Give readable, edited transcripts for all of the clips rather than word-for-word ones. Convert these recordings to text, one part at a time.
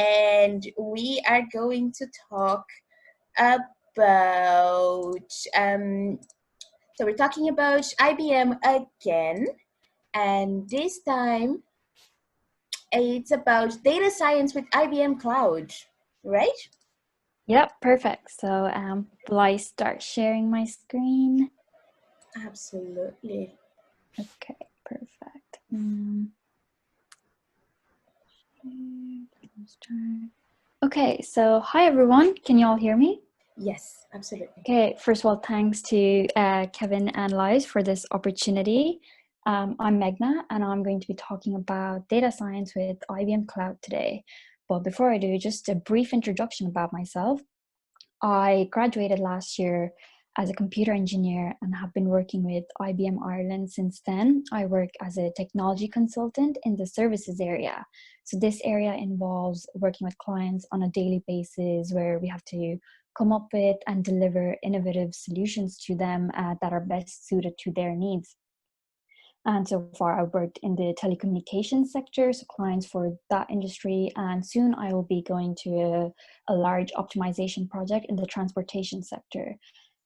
and we are going to talk about, so we're talking about IBM again, and this time it's about data science with IBM Cloud, right? Yep, perfect. So will I start sharing my screen? Absolutely. Okay, perfect. Okay, so hi everyone. Can you all hear me? Yes, absolutely. Okay, first of all, thanks to Kevin and Liz for this opportunity. I'm Meghna, and I'm going to be talking about data science with IBM Cloud today. But before I do, just a brief introduction about myself. I graduated last year as a computer engineer and have been working with IBM Ireland since then. I work as a technology consultant in the services area. So this area involves working with clients on a daily basis where we have to come up with and deliver innovative solutions to them that are best suited to their needs. And so far, I've worked in the telecommunications sector, so clients for that industry. And soon I will be going to a large optimization project in the transportation sector.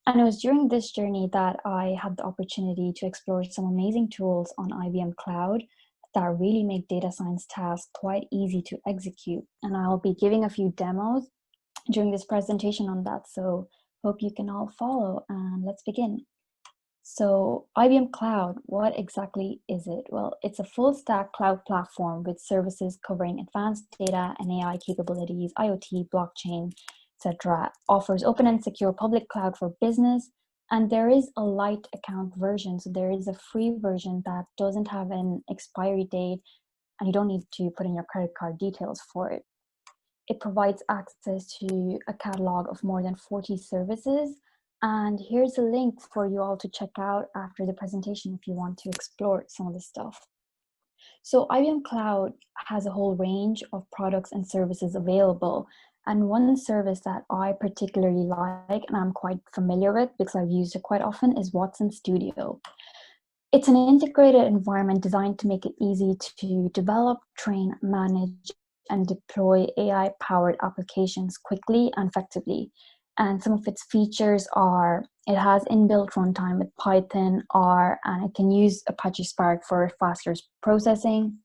And it was during this journey that I had the opportunity to explore some amazing tools on IBM Cloud that really make data science tasks quite easy to execute. And I'll be giving a few demos during this presentation on that. So hope you can all follow, and let's begin. So IBM Cloud, what exactly is it? Well, it's a full stack cloud platform with services covering advanced data and AI capabilities, IoT, blockchain, etc. Offers open and secure public cloud for business. And there is a light account version. So there is a free version that doesn't have an expiry date, and you don't need to put in your credit card details for it. It provides access to a catalog of more than 40 services. And here's a link for you all to check out after the presentation if you want to explore some of the stuff. So IBM Cloud has a whole range of products and services available. And one service that I particularly like and I'm quite familiar with because I've used it quite often is Watson Studio. It's an integrated environment designed to make it easy to develop, train, manage, and deploy AI-powered applications quickly and effectively. And some of its features are, it has inbuilt runtime with Python, R, and it can use Apache Spark for faster processing.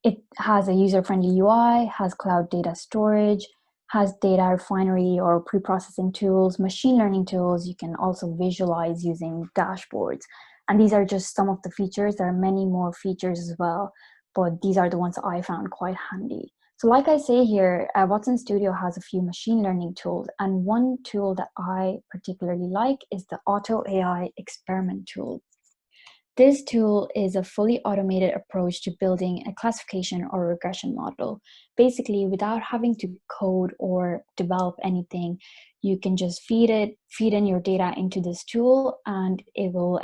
It has a user-friendly UI, has cloud data storage, has data refinery or pre-processing tools, machine learning tools. You can also visualize using dashboards. And these are just some of the features. There are many more features as well, but these are the ones I found quite handy. So like I say here, Watson Studio has a few machine learning tools, and one tool that I particularly like is the AutoAI Experiment tool. This tool is a fully automated approach to building a classification or regression model. Basically, without having to code or develop anything, you can just feed in your data into this tool, and it will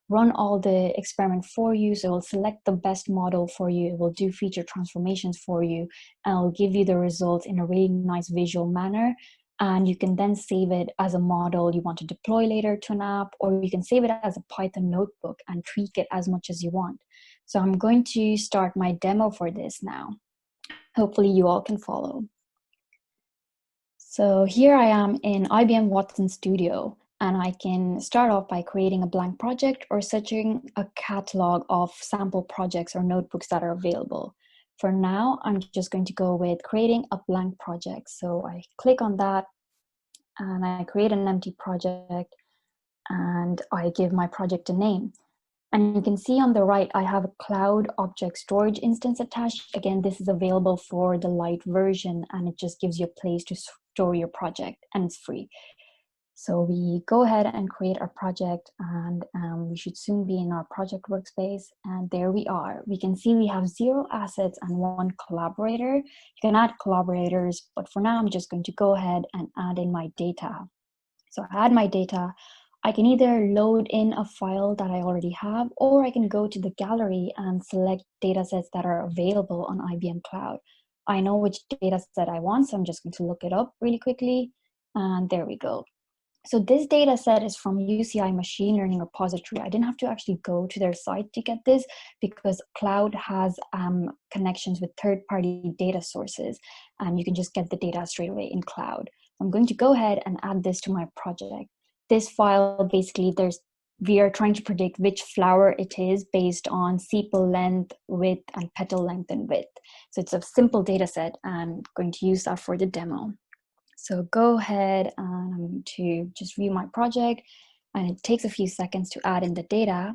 run all the experiment for you. So it will select the best model for you. It will do feature transformations for you, and it will give you the results in a really nice visual manner. And you can then save it as a model you want to deploy later to an app, or you can save it as a Python notebook and tweak it as much as you want. So I'm going to start my demo for this now. Hopefully you all can follow. So here I am in IBM Watson Studio, and I can start off by creating a blank project or searching a catalog of sample projects or notebooks that are available. For now, I'm just going to go with creating a blank project. So I click on that and I create an empty project and I give my project a name. And you can see on the right, I have a cloud object storage instance attached. Again, this is available for the light version, and it just gives you a place to store your project, and it's free. So we go ahead and create our project, and we should soon be in our project workspace. And there we are. We can see we have 0 assets and 1 collaborator. You can add collaborators, but for now, I'm just going to go ahead and add in my data. So I add my data. I can either load in a file that I already have, or I can go to the gallery and select data sets that are available on IBM Cloud. I know which data set I want, so I'm just going to look it up really quickly. And there we go. So this data set is from UCI Machine Learning Repository. I didn't have to actually go to their site to get this because Cloud has connections with third-party data sources, and you can just get the data straight away in Cloud. I'm going to go ahead and add this to my project. This file, basically, we are trying to predict which flower it is based on sepal length, width, and petal length and width. So it's a simple data set, and I'm going to use that for the demo. So go ahead and I'm going to just view my project, and it takes a few seconds to add in the data.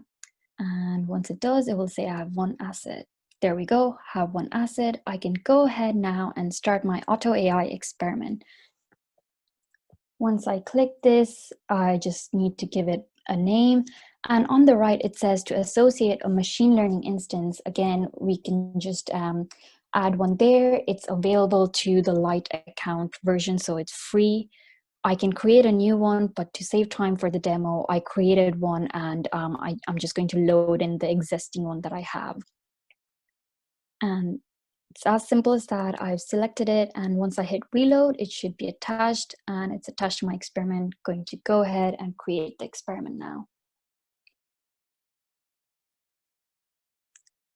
And once it does, it will say I have one asset. There we go, have one asset. I can go ahead now and start my AutoAI experiment. Once I click this, I just need to give it a name. And on the right, it says to associate a machine learning instance. Again, we can just add one there. It's available to the Lite account version, so it's free. I can create a new one, but to save time for the demo, I created one, and I'm just going to load in the existing one that I have. And it's as simple as that. I've selected it, and once I hit reload, it should be attached, and it's attached to my experiment. Going to go ahead and create the experiment now.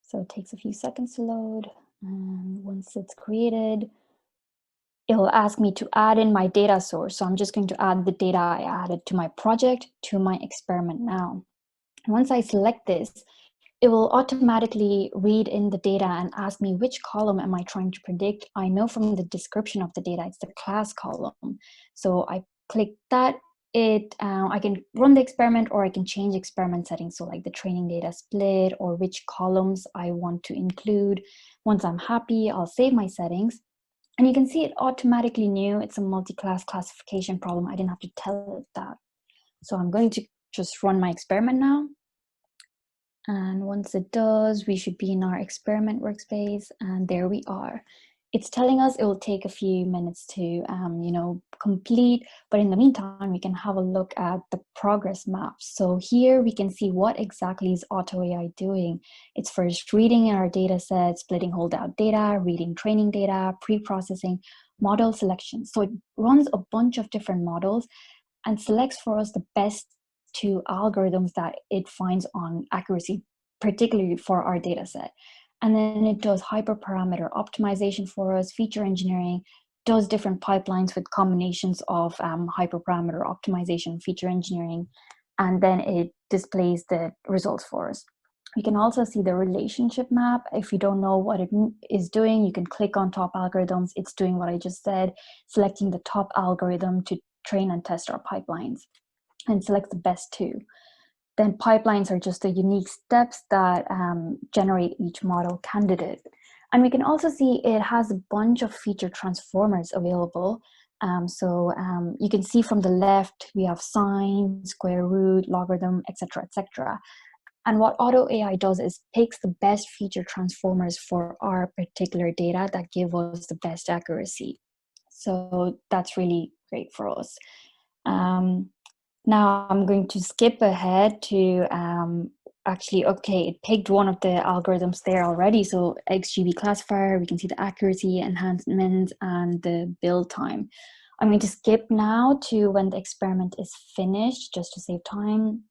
So it takes a few seconds to load, and once it's created, it will ask me to add in my data source. So I'm just going to add the data I added to my project to my experiment now. Once I select this, it will automatically read in the data and ask me which column am I trying to predict. I know from the description of the data, it's the class column. So I click that. I can run the experiment, or I can change experiment settings. So like the training data split or which columns I want to include. Once I'm happy, I'll save my settings. And you can see it automatically knew it's a multi-class classification problem. I didn't have to tell it that. So I'm going to just run my experiment now. And once it does, we should be in our experiment workspace, and there we are. It's telling us it will take a few minutes to, complete, but in the meantime, we can have a look at the progress maps. So here we can see what exactly is AutoAI doing. It's first reading our data set, splitting holdout data, reading training data, pre-processing, model selection. So it runs a bunch of different models and selects for us the best two algorithms that it finds on accuracy, particularly for our data set. And then it does hyperparameter optimization for us, feature engineering, does different pipelines with combinations of hyperparameter optimization, feature engineering, and then it displays the results for us. You can also see the relationship map. If you don't know what it is doing, you can click on top algorithms. It's doing what I just said, selecting the top algorithm to train and test our pipelines, and select the best two. Then pipelines are just the unique steps that generate each model candidate. And we can also see it has a bunch of feature transformers available. You can see from the left, we have sine, square root, logarithm, etc., etc. And what AutoAI does is picks the best feature transformers for our particular data that give us the best accuracy. So that's really great for us. Now I'm going to skip ahead to it picked one of the algorithms there already. So XGB classifier, we can see the accuracy enhancements and the build time. I'm going to skip now to when the experiment is finished, just to save time.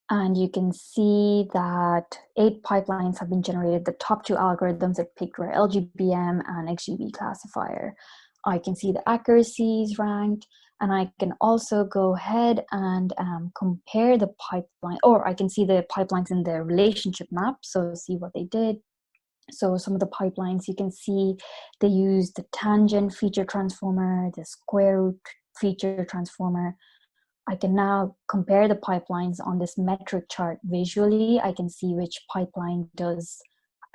And you can see that 8 pipelines have been generated. The top 2 algorithms it picked were LGBM and XGB classifier. I can see the accuracies ranked, and I can also go ahead and compare the pipeline, or I can see the pipelines in the relationship map, so see what they did. So some of the pipelines you can see, they use the tangent feature transformer, the square root feature transformer. I can now compare the pipelines on this metric chart visually. I can see which pipeline does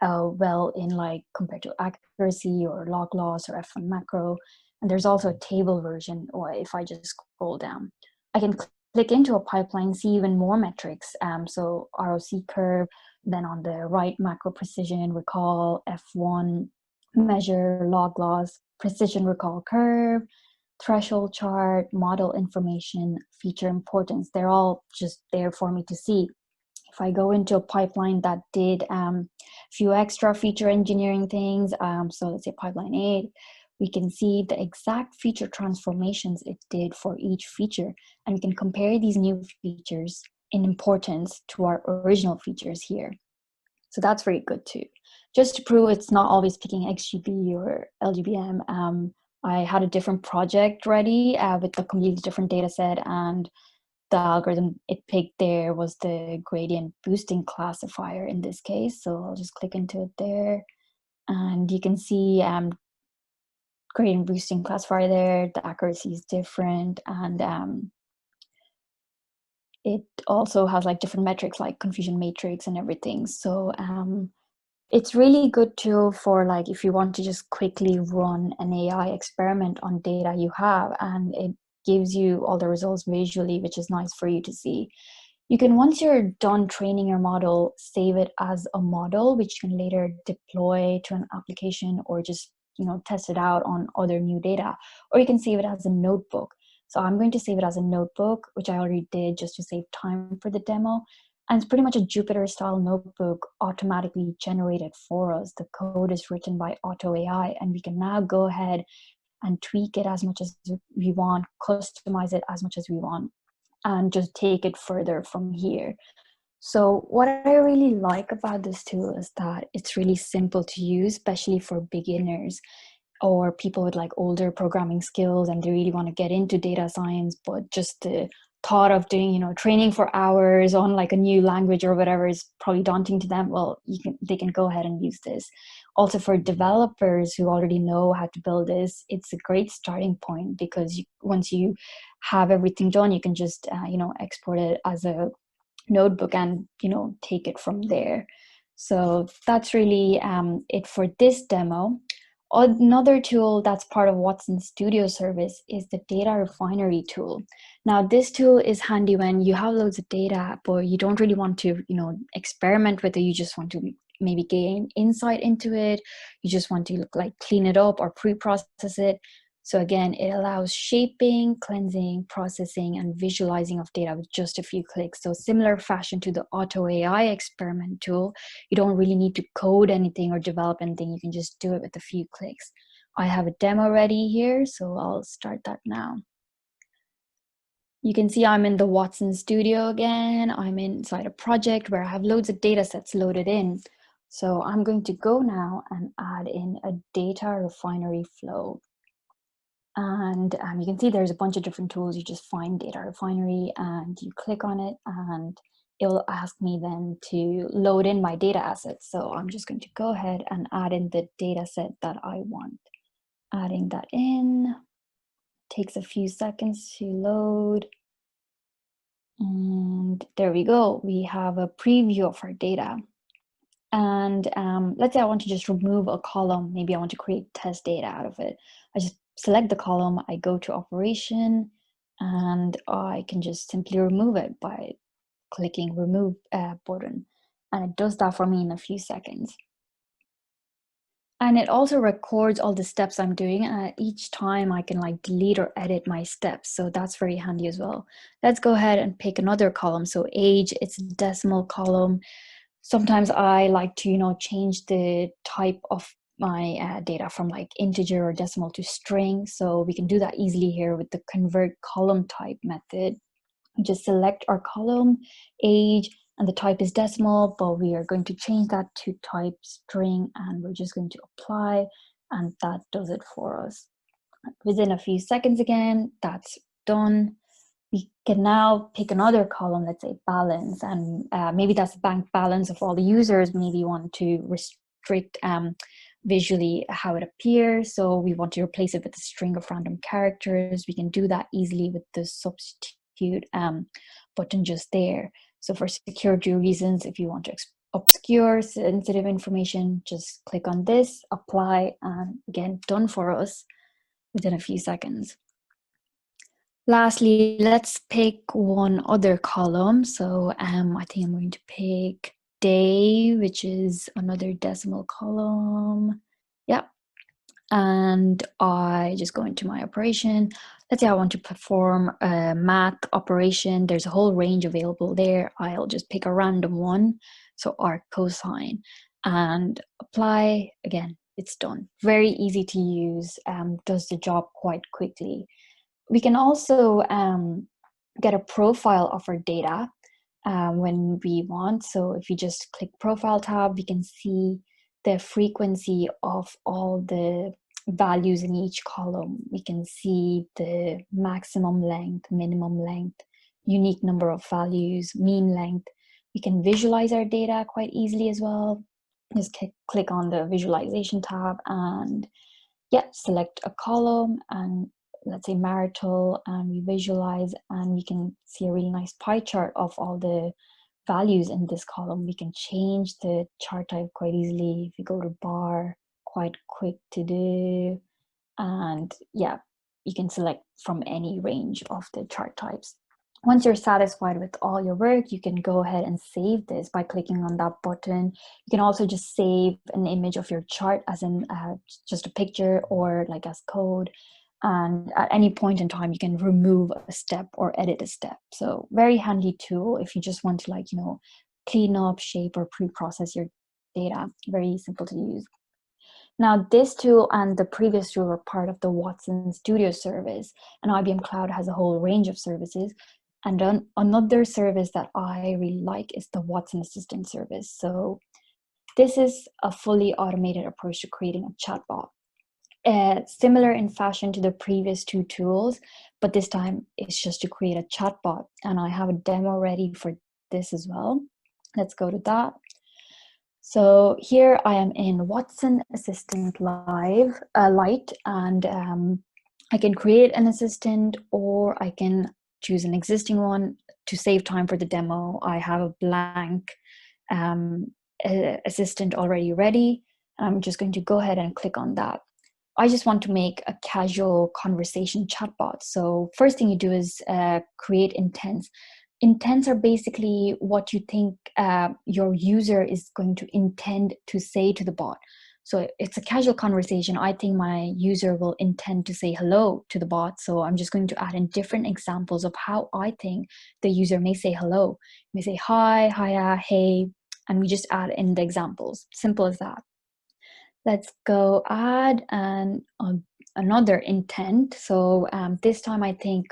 well in compared to accuracy or log loss or F1 macro. And there's also a table version, or if I just scroll down, I can click into a pipeline, see even more metrics. So ROC curve, then on the right, macro precision, recall, F1 measure, log loss, precision recall curve, threshold chart, model information, feature importance. They're all just there for me to see. If I go into a pipeline that did a few extra feature engineering things, so let's say pipeline 8, we can see the exact feature transformations it did for each feature, and we can compare these new features in importance to our original features here. So that's very good too. Just to prove it's not always picking XGB or LGBM, I had a different project ready with a completely different data set, and the algorithm it picked there was the gradient boosting classifier in this case. So I'll just click into it there, and you can see gradient boosting classifier there. The accuracy is different, and it also has like different metrics like confusion matrix and everything. So it's really good tool for like if you want to just quickly run an AI experiment on data you have, and it gives you all the results visually, which is nice for you to see. You can, once you're done training your model, save it as a model, which you can later deploy to an application or just, test it out on other new data, or you can save it as a notebook. So I'm going to save it as a notebook, which I already did just to save time for the demo. And it's pretty much a Jupyter style notebook automatically generated for us. The code is written by AutoAI, and we can now go ahead and tweak it as much as we want, customize it as much as we want, and just take it further from here. So what I really like about this tool is that it's really simple to use, especially for beginners or people with like older programming skills and they really want to get into data science, but just the thought of doing, training for hours on like a new language or whatever is probably daunting to them. Well, they can go ahead and use this. Also for developers who already know how to build this, it's a great starting point, because once you have everything done, you can just export it as a notebook and take it from there. So that's really it for this demo. Another tool that's part of Watson Studio service is the data refinery tool. Now this tool is handy when you have loads of data but you don't really want to experiment with it. You just want to maybe gain insight into it. You just want to like clean it up or pre-process it. So again, it allows shaping, cleansing, processing, and visualizing of data with just a few clicks. So similar fashion to the AutoAI Experiment tool, you don't really need to code anything or develop anything. You can just do it with a few clicks. I have a demo ready here, so I'll start that now. You can see I'm in the Watson Studio again. I'm inside a project where I have loads of data sets loaded in. So I'm going to go now and add in a data refinery flow. And you can see there's a bunch of different tools. You just find data refinery and you click on it, and it'll ask me then to load in my data assets. So I'm just going to go ahead and add in the data set that I want. Adding that in takes a few seconds to load. And there we go. We have a preview of our data. And let's say I want to just remove a column. Maybe I want to create test data out of it. I just select the column, I go to operation, and I can just simply remove it by clicking remove button. And it does that for me in a few seconds. And it also records all the steps I'm doing. And each time I can like delete or edit my steps. So that's very handy as well. Let's go ahead and pick another column. So age, it's a decimal column. Sometimes I like to, change the type of my data from like integer or decimal to string. So we can do that easily here with the convert column type method. We just select our column, age, and the type is decimal, but we are going to change that to type string, and we're just going to apply, and that does it for us. Within a few seconds again, that's done. We can now pick another column, let's say balance, and maybe that's the bank balance of all the users. Maybe you want to restrict visually how it appears. So we want to replace it with a string of random characters. We can do that easily with the substitute button just there. So for security reasons, if you want to obscure sensitive information, just click on this, apply, and again, done for us within a few seconds. Lastly, let's pick one other column. So I think I'm going to pick day, which is another decimal column. Yep. And I just go into my operation. Let's say I want to perform a math operation. There's a whole range available there. I'll just pick a random one. So arc cosine and apply. Again, it's done. Very easy to use, does the job quite quickly. We can also get a profile of our data when we want. So if you just click profile tab, we can see the frequency of all the values in each column. We can see the maximum length, minimum length, unique number of values, mean length. We can visualize our data quite easily as well. Just click on the visualization tab and select a column and let's say marital, and we visualize, and we can see a really nice pie chart of all the values in this column. We can change the chart type quite easily. If you go to bar, quite quick to do, and you can select from any range of the chart types. Once you're satisfied with all your work, you can go ahead and save this by clicking on that button. You can also just save an image of your chart as in just a picture or like as code. And at any point in time, you can remove a step or edit a step. So very handy tool if you just want to clean up, shape, or pre-process your data. Very simple to use. Now, this tool and the previous tool are part of the Watson Studio service, and IBM Cloud has a whole range of services. And another service that I really like is the Watson Assistant service. So this is a fully automated approach to creating a chatbot. Similar in fashion to the previous two tools, but this time it's just to create a chatbot. And I have a demo ready for this as well. Let's go to that. So here I am in Watson Assistant Lite, and I can create an assistant or I can choose an existing one. To save time for the demo, I have a blank assistant already ready. I'm just going to go ahead and click on that. I just want to make a casual conversation chatbot. So first thing you do is create intents. Intents are basically what you think your user is going to intend to say to the bot. So it's a casual conversation. I think my user will intend to say hello to the bot. So I'm just going to add in different examples of how I think the user may say hello. May say hi, hiya, hey, and we just add in the examples. Simple as that. Let's go add another intent. So this time I think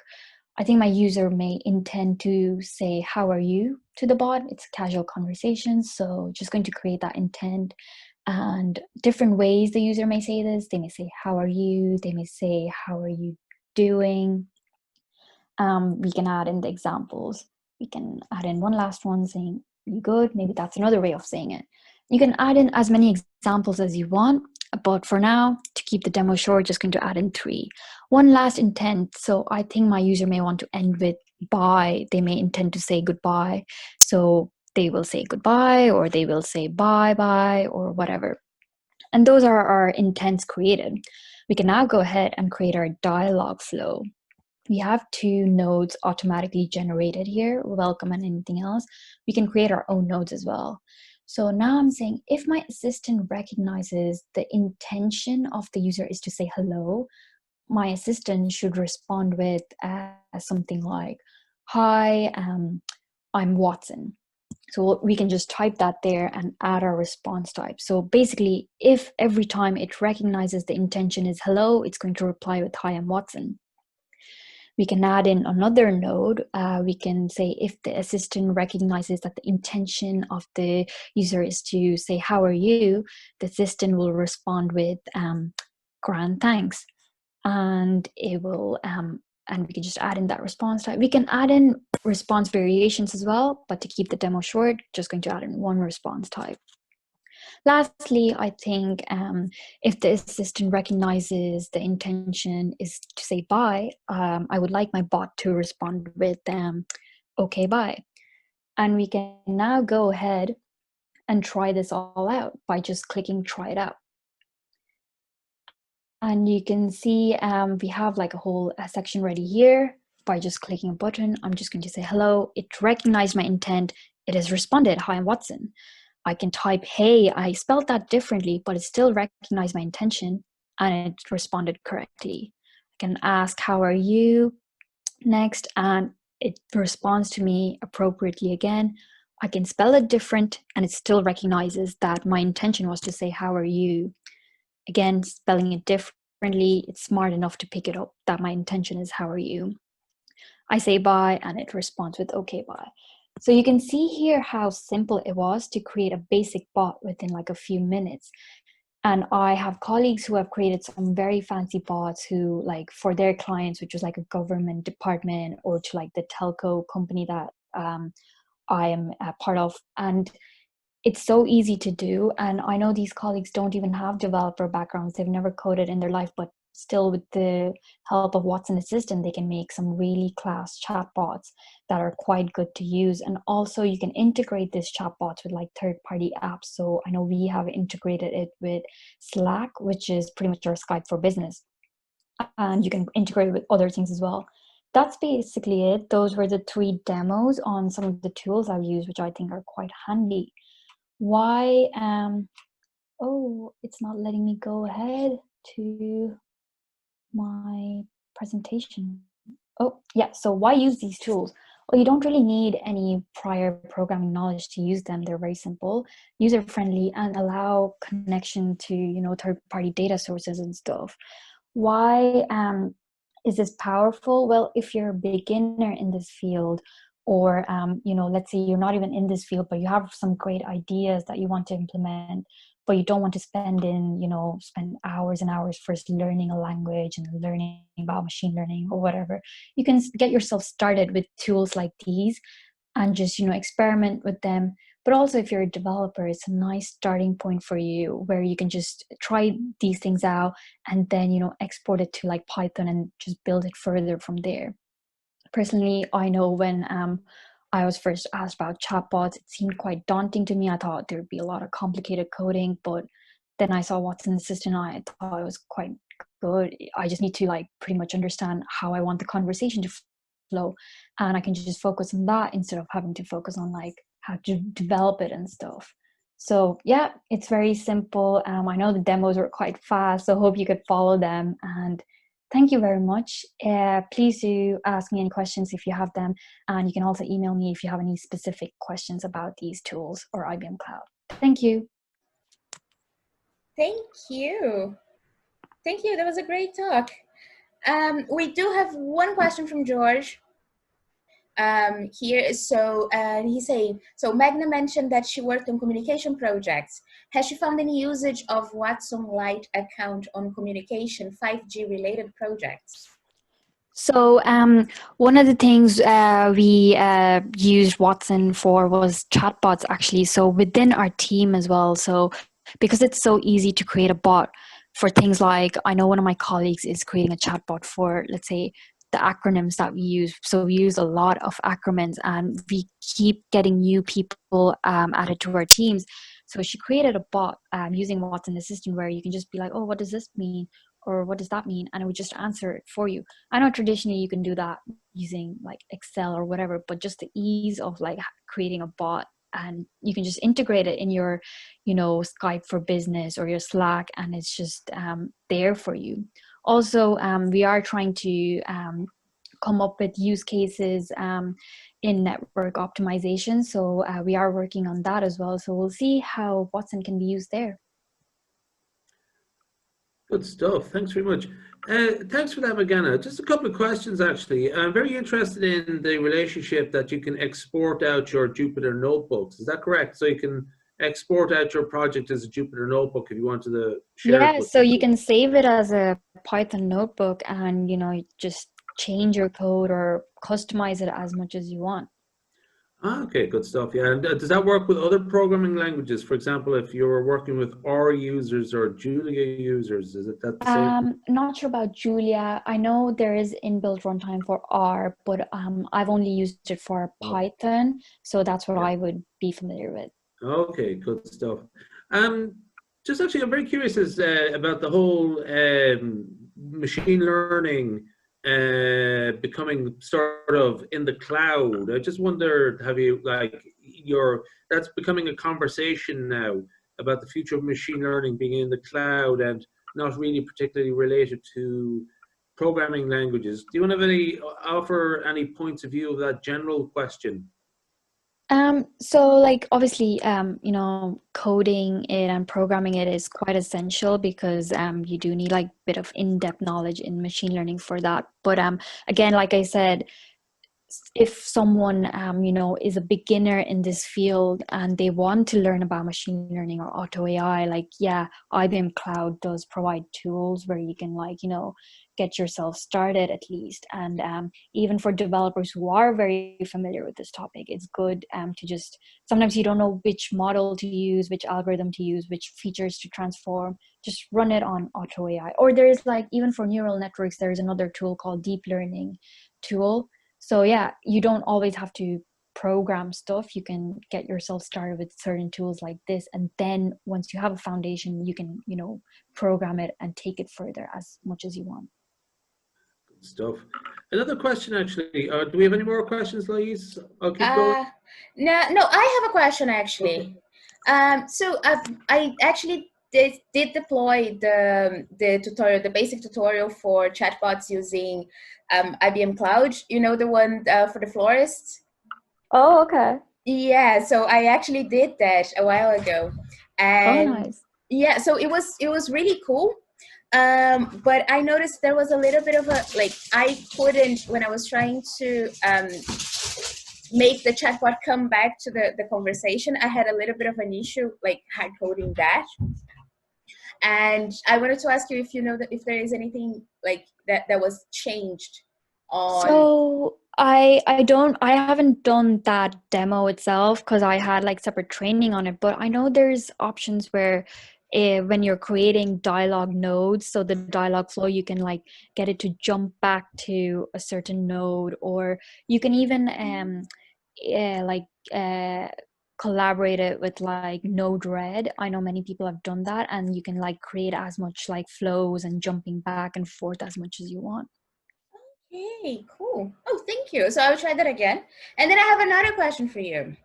my user may intend to say, how are you to the bot? It's a casual conversation. So just going to create that intent, and different ways the user may say this. They may say, how are you? They may say, how are you doing? We can add in the examples. We can add in one last one saying, you good? Maybe that's another way of saying it. You can add in as many examples as you want, but for now, to keep the demo short, just going to add in 3. One last intent. So I think my user may want to end with bye. They may intend to say goodbye. So they will say goodbye, or they will say bye-bye, or whatever. And those are our intents created. We can now go ahead and create our dialog flow. We have 2 nodes automatically generated here, welcome and anything else. We can create our own nodes as well. So now I'm saying if my assistant recognizes the intention of the user is to say hello, my assistant should respond with something like, hi, I'm Watson. So we can just type that there and add our response type. So basically, if every time it recognizes the intention is hello, it's going to reply with, hi, I'm Watson. We can add in another node. We can say if the assistant recognizes that the intention of the user is to say, how are you? The assistant will respond with grand thanks. And it will, and we can just add in that response type. We can add in response variations as well, but to keep the demo short, just going to add in one response type. Lastly, I think if the assistant recognizes the intention is to say bye, I would like my bot to respond with okay, bye. And we can now go ahead and try this all out by just clicking try it out. And you can see we have like a whole section ready here. By just clicking a button, I'm just going to say hello. It recognized my intent. It has responded, hi, I'm Watson. I can type, hey, I spelled that differently, but it still recognized my intention and it responded correctly. I can ask, how are you? Next, and it responds to me appropriately again. I can spell it different and it still recognizes that my intention was to say, how are you? again, spelling it differently, it's smart enough to pick it up that my intention is how are you. I say bye and it responds with okay, bye. So you can see here how simple it was to create a basic bot within like a few minutes. And I have colleagues who have created some very fancy bots who, like, for their clients, which was like a government department or to like the telco company that I am a part of. And it's so easy to do. And I know these colleagues don't even have developer backgrounds. They've never coded in their life, but still with the help of Watson Assistant, they can make some really class chatbots that are quite good to use. And also you can integrate these chatbots with like third-party apps. So I know we have integrated it with Slack, which is pretty much our Skype for business. And you can integrate it with other things as well. That's basically it. Those were the 3 demos on some of the tools I've used, which I think are quite handy. Why oh, it's not letting me go ahead to my presentation. Oh yeah, so why use these tools? Well, you don't really need any prior programming knowledge to use them. They're very simple, user friendly, and allow connection to, you know, third-party data sources and stuff. Why is this powerful? Well, if you're a beginner in this field, or you know, let's say you're not even in this field, but you have some great ideas that you want to implement, but you don't want to spend hours and hours first learning a language and learning about machine learning or whatever, you can get yourself started with tools like these and just, you know, experiment with them. But also if you're a developer, it's a nice starting point for you where you can just try these things out and then, you know, export it to like Python and just build it further from there. Personally, I know when I was first asked about chatbots, it seemed quite daunting to me. I thought there would be a lot of complicated coding, but then I saw Watson Assistant. I thought it was quite good. I just need to like pretty much understand how I want the conversation to flow, and I can just focus on that instead of having to focus on like how to develop it and stuff. So yeah, it's very simple. I know the demos were quite fast, so hope you could follow them. And thank you very much. Please do ask me any questions if you have them. And you can also email me if you have any specific questions about these tools or IBM Cloud. Thank you. Thank you. Thank you. That was a great talk. We do have one question from George. Here. So he's saying, so Meghana mentioned that she worked on communication projects. Has she found any usage of Watson Lite account on communication 5G related projects? So one of the things we used Watson for was chatbots, actually. So within our team as well. So because it's so easy to create a bot for things like, I know one of my colleagues is creating a chatbot for, let's say, the acronyms that we use. So we use a lot of acronyms and we keep getting new people added to our teams. So she created a bot using Watson Assistant where you can just be like, oh, what does this mean? Or what does that mean? And it would just answer it for you. I know traditionally you can do that using like Excel or whatever, but just the ease of like creating a bot, and you can just integrate it in your, you know, Skype for business or your Slack, and it's just there for you. Also, we are trying to come up with use cases in network optimization. So we are working on that as well. So we'll see how Watson can be used there. Good stuff. Thanks very much. Thanks for that, Meghana. Just a couple of questions, actually. I'm very interested in the relationship that you can export out your Jupyter notebooks. Is that correct? So you can export out your project as a Jupyter notebook if you wanted to share it Yeah, with so you people. can save it as a Python notebook and, you know, just change your code or customize it as much as you want. Ah, okay, good stuff. Yeah, and does that work with other programming languages? For example, if you were working with R users or Julia users, is it that the same? Not sure about Julia. I know there is inbuilt runtime for R, but I've only used it for Oh, Python, so that's what yeah. I would be familiar with. Okay, good stuff. Um, just actually, I'm very curious about the whole machine learning becoming sort of in the cloud. I just wondered, have you that's becoming a conversation now about the future of machine learning being in the cloud and not really particularly related to programming languages. Do you want to have offer any points of view of that general question? So like obviously, you know, coding it and programming it is quite essential because you do need like a bit of in-depth knowledge in machine learning for that. But again, like I said, if someone you know is a beginner in this field and they want to learn about machine learning or auto AI, like yeah, IBM Cloud does provide tools where you can like you know get yourself started at least. And even for developers who are very familiar with this topic, it's good to just, sometimes you don't know which model to use, which algorithm to use, which features to transform, just run it on auto AI. Or there's like, even for neural networks, there's another tool called deep learning tool. So yeah, you don't always have to program stuff. You can get yourself started with certain tools like this, and then once you have a foundation, you can, you know, program it and take it further as much as you want. Good stuff. Another question, actually. Do we have any more questions, Louise? I'll keep going. No, I have a question Okay. actually. So I actually did deploy the tutorial, the basic tutorial for chatbots using IBM Cloud. You know, the one for the florists. Oh, okay. Yeah, so I actually did that a while ago, Oh, and nice. yeah, so it was really cool. But I noticed there was a little bit of a like I couldn't, when I was trying to make the chatbot come back to the conversation, I had a little bit of an issue like hard coding that. And I wanted to ask you if you know that if there is anything like that was changed on. So I haven't done that demo itself because I had like separate training on it, but I know there's options where when you're creating dialogue nodes, so the dialogue flow, you can like get it to jump back to a certain node, or you can even like uh collaborate it with like Node-RED. I know many people have done that, and you can like create as much like flows and jumping back and forth as much as you want. Hey, cool. Oh, thank you. So I will try that again. And then I have another question for you.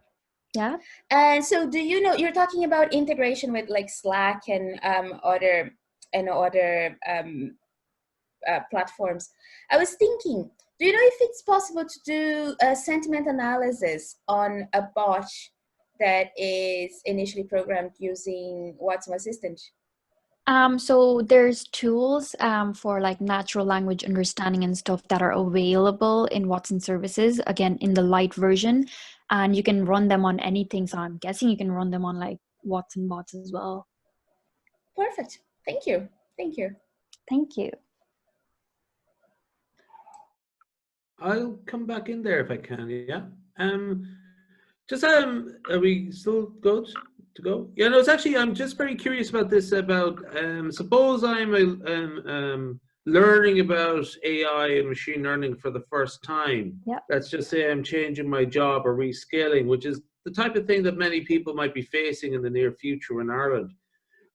Yeah. And so, do you know, you're talking about integration with like Slack and other platforms. I was thinking, do you know if it's possible to do a sentiment analysis on a bot that is initially programmed using Watson Assistant? So there's tools for like natural language understanding and stuff that are available in Watson services, again, in the light version, and you can run them on anything. So I'm guessing you can run them on like Watson bots as well. Perfect. Thank you. Thank you. Thank you. I'll come back in there if I can. Yeah. Just are we still good to go? Yeah. No, it's actually I'm just very curious about this. About suppose I'm learning about AI and machine learning for the first time. Yeah. Let's just say I'm changing my job or reskilling, which is the type of thing that many people might be facing in the near future in Ireland.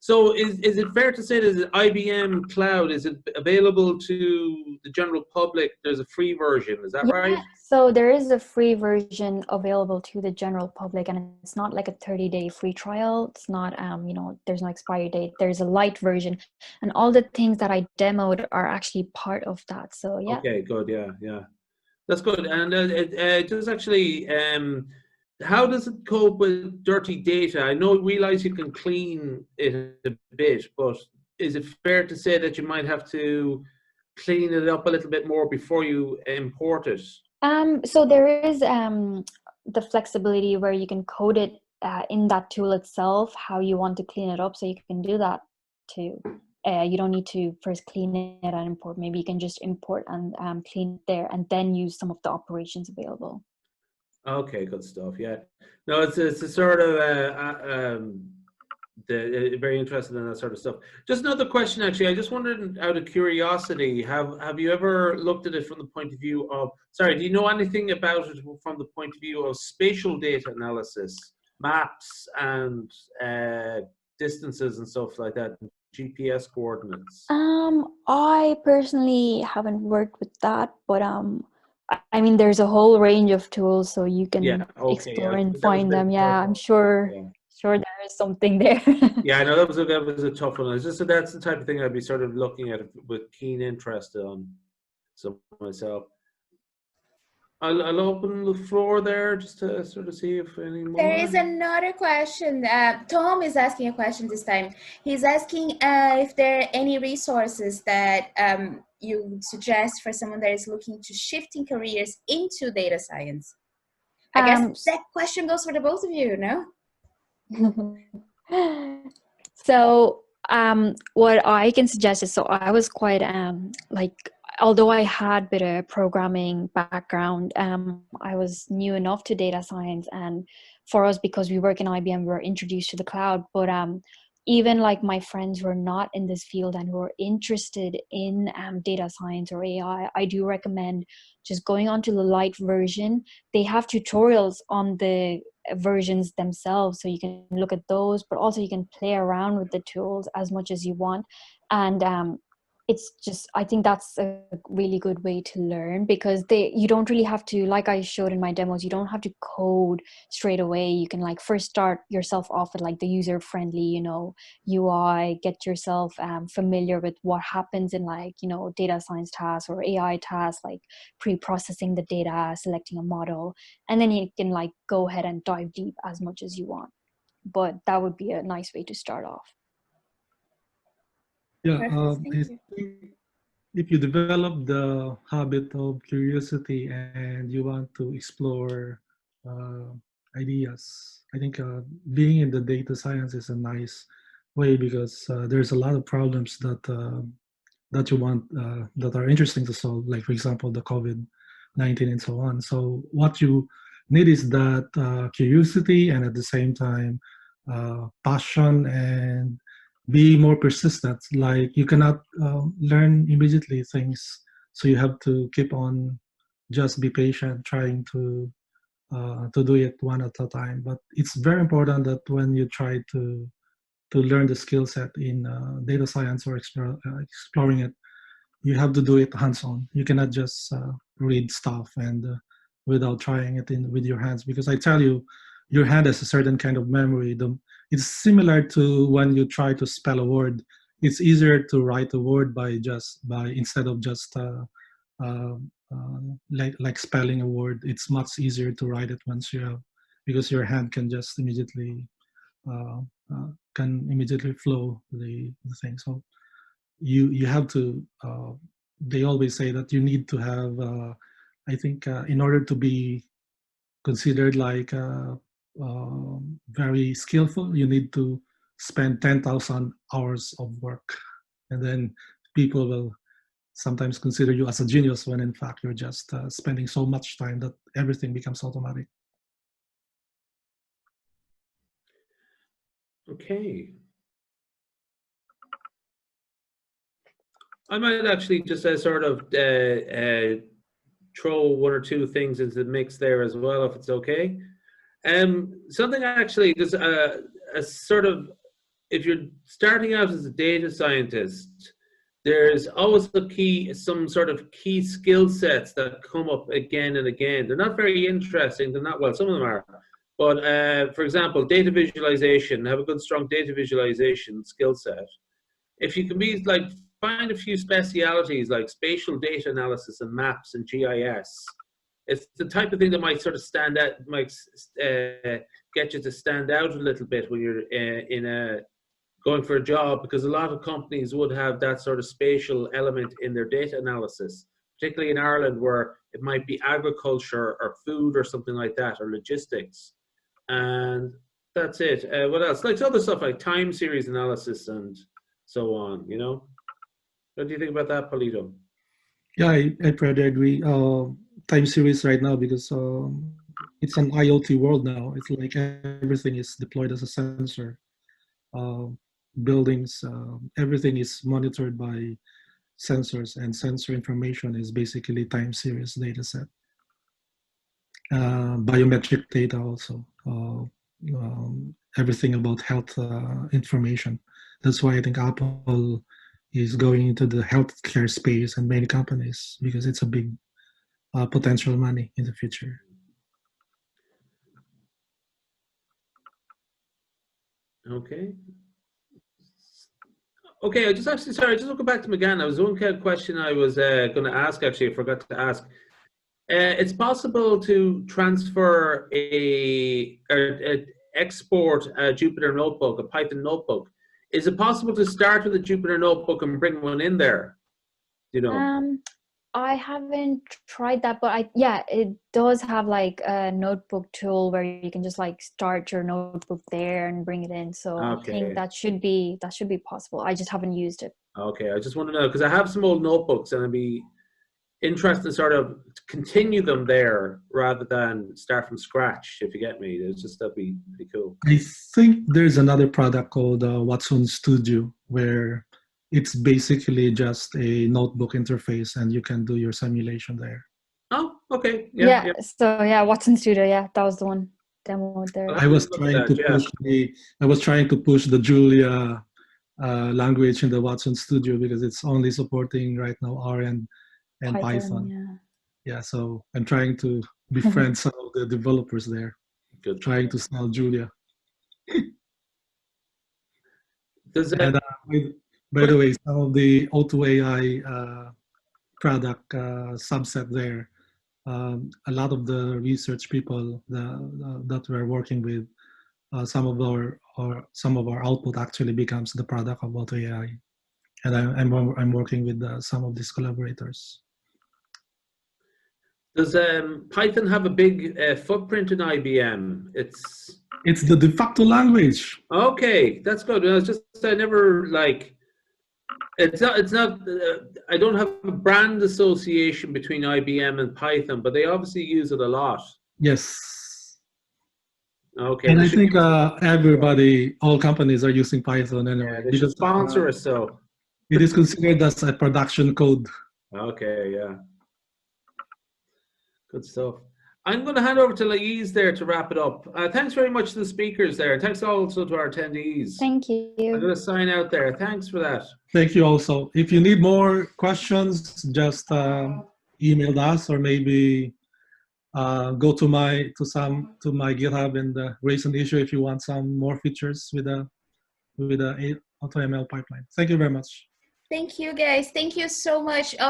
So is it fair to say that IBM Cloud, is it available to the general public? There's a free version, is that right? Yeah, so there is a free version available to the general public, and it's not like a 30-day free trial. It's not, you know, there's no expiry date. There's a light version, and all the things that I demoed are actually part of that. So yeah. Okay, good, yeah, yeah. That's good. And it does actually, how does it cope with dirty data? I know, realize you can clean it a bit, but is it fair to say that you might have to clean it up a little bit more before you import it? So there is the flexibility where you can code it in that tool itself, how you want to clean it up. So you can do that too. You don't need to first clean it and import. Maybe you can just import and clean it there, and then use some of the operations available. Okay, good stuff. Yeah, no, it's a sort of very interested in that sort of stuff. Just another question, actually. I just wondered, out of curiosity, have you ever looked at it from the point of view of? Sorry, do you know anything about it from the point of view of spatial data analysis, maps, and distances and stuff like that, GPS coordinates? I personally haven't worked with that, but I mean, there's a whole range of tools, so you Yeah. can Okay. explore Yeah. and That was a find bit of them. a tough Yeah, I'm one. sure Yeah. there is something there. Yeah, I know that was a tough one. It's just that that's the type of thing I'd be sort of looking at with keen interest on. So myself. I'll open the floor there just to sort of see if any more. There is another question. Tom is asking a question this time. He's asking if there are any resources that you would suggest for someone that is looking to shifting careers into data science. I guess that question goes for the both of you, no? So what I can suggest is, so I was quite like, although I had a bit of programming background, I was new enough to data science, and for us, because we work in IBM, we were introduced to the cloud. But even like my friends who are not in this field and who are interested in data science or AI, I do recommend just going onto the light version. They have tutorials on the versions themselves, so you can look at those, but also you can play around with the tools as much as you want. And it's just, I think that's a really good way to learn, because you don't really have to, like I showed in my demos, you don't have to code straight away. You can like first start yourself off with like the user friendly, UI, get yourself familiar with what happens in like, data science tasks or AI tasks, like pre-processing the data, selecting a model, and then you can like go ahead and dive deep as much as you want. But that would be a nice way to start off. Yeah, Perfect, thank I you. think if you develop the habit of curiosity and you want to explore uh, ideas, I think being in the data science is a nice way, because there's a lot of problems that you want that are interesting to solve, like for example the COVID-19 and so on. So what you need is that curiosity, and at the same time passion, and be more persistent. Like you cannot learn immediately things, so you have to keep on, just be patient, trying to do it one at a time. But it's very important that when you try to learn the skill set in data science or exploring it, you have to do it hands-on. You cannot just read stuff and without trying it in with your hands, because I tell you, your hand has a certain kind of memory. It's similar to when you try to spell a word. It's easier to write a word by instead of just uh, like spelling a word. It's much easier to write it once you have, because your hand can just immediately uh, can immediately flow the thing. So you have to they always say that you need to have I think in order to be considered like very skillful, you need to spend 10,000 hours of work, and then people will sometimes consider you as a genius, when in fact you're just spending so much time that everything becomes automatic. Okay. I might actually just sort of throw one or two things into the mix there as well, if it's okay. Something actually, just a sort of, if you're starting out as a data scientist, there's always some sort of key skill sets that come up again and again. They're not very interesting. They're not, well, some of them are. But for example, data visualization, have a good, strong data visualization skill set. If you can be like, find a few specialities like spatial data analysis and maps and GIS. It's the type of thing that might sort of stand out, might get you to stand out a little bit when you're going for a job, because a lot of companies would have that sort of spatial element in their data analysis, particularly in Ireland, where it might be agriculture or food or something like that, or logistics. And that's it. What else? Like other stuff like time series analysis and so on, What do you think about that, Polito? Yeah, I pretty agree. Time series right now, because it's an IoT world now. It's like everything is deployed as a sensor. Uh, Buildings, everything is monitored by sensors, and sensor information is basically time series data set. Biometric data also. Everything about health information. That's why I think Apple is going into the healthcare space, and many companies, because it's a big potential money in the future. Okay. Okay, I just actually, sorry, just looking back to Meghana, there was one kind of question I was going to ask, actually, I forgot to ask. it's possible to transfer or export a Jupyter notebook, a Python notebook. Is it possible to start with a Jupyter notebook and bring one in there? You know. I haven't tried that, but yeah, it does have like a notebook tool where you can just like start your notebook there and bring it in. So I think that should be possible. I just haven't used it. Okay, I just want to know because I have some old notebooks and I'd be interested to sort of continue them there rather than start from scratch. If you get me, that'd be pretty cool. I think there's another product called Watson Studio where it's basically just a notebook interface and you can do your simulation there. Oh, okay. Yeah. So yeah, Watson Studio. Yeah, that was the one demo there. Well, I was trying to push the Julia language in the Watson Studio because it's only supporting right now R and Python. Yeah, so I'm trying to befriend some of the developers there. Good. Trying to sell Julia. And by the way, some of the AutoAI product subset there, a lot of the research people that we're working with, some of our output actually becomes the product of AutoAI, and I'm working with some of these collaborators. Does Python have a big footprint in IBM? It's the de facto language. Okay, that's good. It's just I never like. It's not. I don't have a brand association between IBM and Python, but they obviously use it a lot. Yes. Okay. And I think all companies are using Python anyway. Yeah, they should sponsor us, so. It is considered as a production code. Okay, yeah. Good stuff. I'm going to hand over to Louise there to wrap it up. Thanks very much to the speakers there. And thanks also to our attendees. Thank you. I'm going to sign out there. Thanks for that. Thank you also. If you need more questions, just email us or maybe go to my GitHub and raise an issue if you want some more features with the AutoML pipeline. Thank you very much. Thank you, guys. Thank you so much.